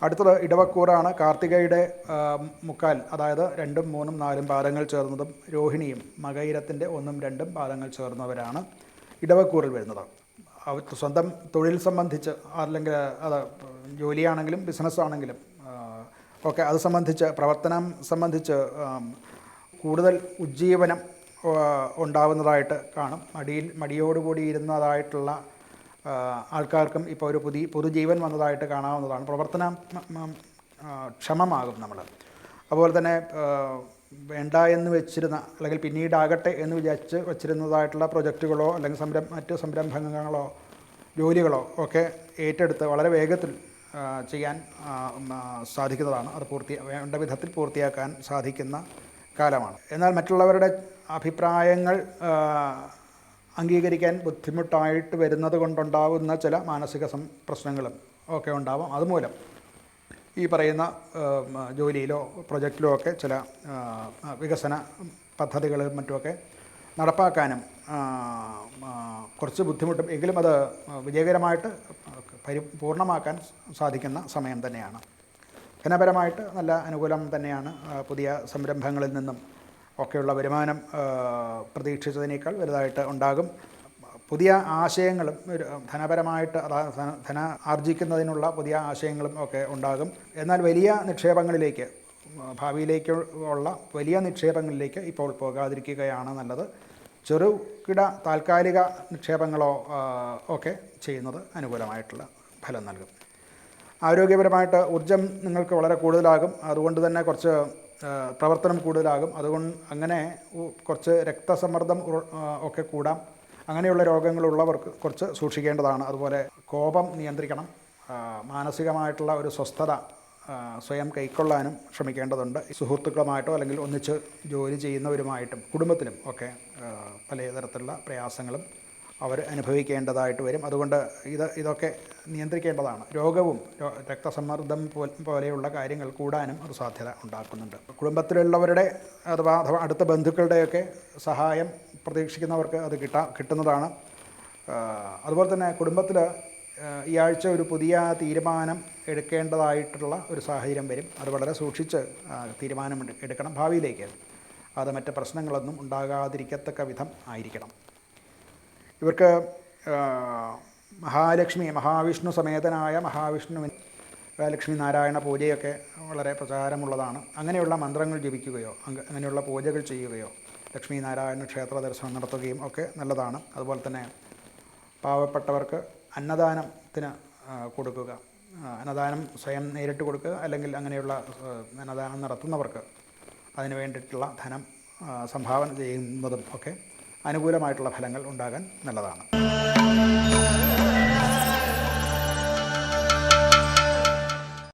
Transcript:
അടുത്തത് ഇടവക്കൂറാണ്. കാർത്തികയുടെ മുക്കാൽ, അതായത് 2ഉം 3ഉം 4ഉം പാദങ്ങൾ ചേർന്നതും രോഹിണിയും മകയിരത്തിൻ്റെ 1ഉം 2ഉം പാദങ്ങൾ ചേർന്നവരാണ് ഇടവക്കൂറിൽ വരുന്നത്. സ്വന്തം തൊഴിൽ സംബന്ധിച്ച്, അല്ലെങ്കിൽ അത് ജോലിയാണെങ്കിലും ബിസിനസ്സാണെങ്കിലും ഒക്കെ അത് സംബന്ധിച്ച്, പ്രവർത്തനം സംബന്ധിച്ച് കൂടുതൽ ഉജ്ജീവനം ഉണ്ടാവുന്നതായിട്ട് കാണും. മടിയോടുകൂടി ഇരുന്നതായിട്ടുള്ള ആൾക്കാർക്കും ഇപ്പോൾ ഒരു പുതുജീവൻ വന്നതായിട്ട് കാണാവുന്നതാണ്. പ്രവർത്തനം ക്ഷമമാകും നമ്മൾ. അതുപോലെ തന്നെ വേണ്ട എന്ന് വെച്ചിരുന്ന, അല്ലെങ്കിൽ പിന്നീടാകട്ടെ എന്ന് വിചാരിച്ച് വച്ചിരുന്നതായിട്ടുള്ള പ്രൊജക്റ്റുകളോ അല്ലെങ്കിൽ മറ്റ് സംരംഭങ്ങളോ ജോലികളോ ഒക്കെ ഏറ്റെടുത്ത് വളരെ വേഗത്തിൽ ചെയ്യാൻ സാധിക്കുന്നതാണ്. അത് വേണ്ട വിധത്തിൽ പൂർത്തിയാക്കാൻ സാധിക്കുന്ന കാലമാണ്. എന്നാൽ മറ്റുള്ളവരുടെ അഭിപ്രായങ്ങൾ അംഗീകരിക്കാൻ ബുദ്ധിമുട്ടായിട്ട് വരുന്നത് കൊണ്ടുണ്ടാകുന്ന ചില മാനസിക പ്രശ്നങ്ങളും ഒക്കെ ഉണ്ടാവും. അതുമൂലം ഈ പറയുന്ന ജോലിയിലോ പ്രൊജക്റ്റിലോ ഒക്കെ ചില വികസന പദ്ധതികളും മറ്റുമൊക്കെ നടപ്പാക്കാനും കുറച്ച് ബുദ്ധിമുട്ടും, എങ്കിലും അത് വിജയകരമായിട്ട് പൂർണ്ണമാക്കാൻ സാധിക്കുന്ന സമയം തന്നെയാണ്. ധനപരമായിട്ട് നല്ല അനുകൂലം തന്നെയാണ്. പുതിയ സംരംഭങ്ങളിൽ നിന്നും ഒക്കെയുള്ള വരുമാനം പ്രതീക്ഷിച്ചതിനേക്കാൾ വലുതായിട്ട് ഉണ്ടാകും. പുതിയ ആശയങ്ങളും ധനപരമായിട്ട്, ധന ആർജിക്കുന്നതിനുള്ള പുതിയ ആശയങ്ങളും ഒക്കെ ഉണ്ടാകും. എന്നാൽ വലിയ നിക്ഷേപങ്ങളിലേക്ക്, ഭാവിയിലേക്കുള്ള വലിയ നിക്ഷേപങ്ങളിലേക്ക് ഇപ്പോൾ പോകാതിരിക്കുകയാണ് നല്ലത്. ചെറുകിട താൽക്കാലിക നിക്ഷേപങ്ങളോ ഒക്കെ ചെയ്യുന്നത് അനുകൂലമായിട്ടുള്ള ഫലം നൽകും. ആരോഗ്യപരമായിട്ട് ഊർജം നിങ്ങൾക്ക് വളരെ കൂടുതലാകും. അതുകൊണ്ട് തന്നെ കുറച്ച് പ്രവർത്തനം കൂടുതലാകും. അങ്ങനെ കുറച്ച് രക്തസമ്മർദ്ദം ഒക്കെ കൂടാം. അങ്ങനെയുള്ള രോഗങ്ങളുള്ളവർക്ക് കുറച്ച് സൂക്ഷിക്കേണ്ടതാണ്. അതുപോലെ കോപം നിയന്ത്രിക്കണം. മാനസികമായിട്ടുള്ള ഒരു സ്വസ്ഥത സ്വയം കൈക്കൊള്ളാനും ശ്രമിക്കേണ്ടതുണ്ട്. സുഹൃത്തുക്കളുമായിട്ടോ അല്ലെങ്കിൽ ഒന്നിച്ച് ജോലി ചെയ്യുന്നവരുമായിട്ടും കുടുംബത്തിലും ഒക്കെ പലതരത്തിലുള്ള പ്രയാസങ്ങളും അവർ അനുഭവിക്കേണ്ടതായിട്ട് വരും. അതുകൊണ്ട് ഇതൊക്കെ നിയന്ത്രിക്കേണ്ടതാണ്. രോഗവും രക്തസമ്മർദ്ദം പോലെയുള്ള കാര്യങ്ങൾ കൂടാനും ഒരു സാധ്യത ഉണ്ടാക്കുന്നുണ്ട്. കുടുംബത്തിലുള്ളവരുടെ അഥവാ അടുത്ത ബന്ധുക്കളുടെയൊക്കെ സഹായം പ്രതീക്ഷിക്കുന്നവർക്ക് അത് കിട്ടുന്നതാണ്. അതുപോലെ തന്നെ കുടുംബത്തിൽ ഈ ആഴ്ച ഒരു പുതിയ തീരുമാനം എടുക്കേണ്ടതായിട്ടുള്ള ഒരു സാഹചര്യം വരും. അത് വളരെ സൂക്ഷിച്ച് തീരുമാനം എടുക്കണം. ഭാവിയിലേക്ക് അത് മറ്റ് പ്രശ്നങ്ങളൊന്നും ഉണ്ടാകാതിരിക്കത്തക്ക വിധം ആയിരിക്കണം. ഇവർക്ക് മഹാവിഷ്ണു സമേതനായ മഹാവിഷ്ണുവിന് ലക്ഷ്മി നാരായണ പൂജയൊക്കെ വളരെ പ്രചാരമുള്ളതാണ്. അങ്ങനെയുള്ള മന്ത്രങ്ങൾ ജപിക്കുകയോ അങ്ങനെയുള്ള പൂജകൾ ചെയ്യുകയോ ലക്ഷ്മി നാരായണ ക്ഷേത്ര ദർശനം നടത്തുകയും ഒക്കെ നല്ലതാണ്. അതുപോലെ തന്നെ പാവപ്പെട്ടവർക്ക് അന്നദാനത്തിന് കൊടുക്കുക, അന്നദാനം സ്വയം നേരിട്ട് കൊടുക്കുക, അല്ലെങ്കിൽ അങ്ങനെയുള്ള അന്നദാനം നടത്തുന്നവർക്ക് അതിന് വേണ്ടിയിട്ടുള്ള ധനം സംഭാവന ചെയ്യുന്നതും ഒക്കെ അനുകൂലമായിട്ടുള്ള ഫലങ്ങൾ ഉണ്ടാകാൻ നല്ലതാണ്.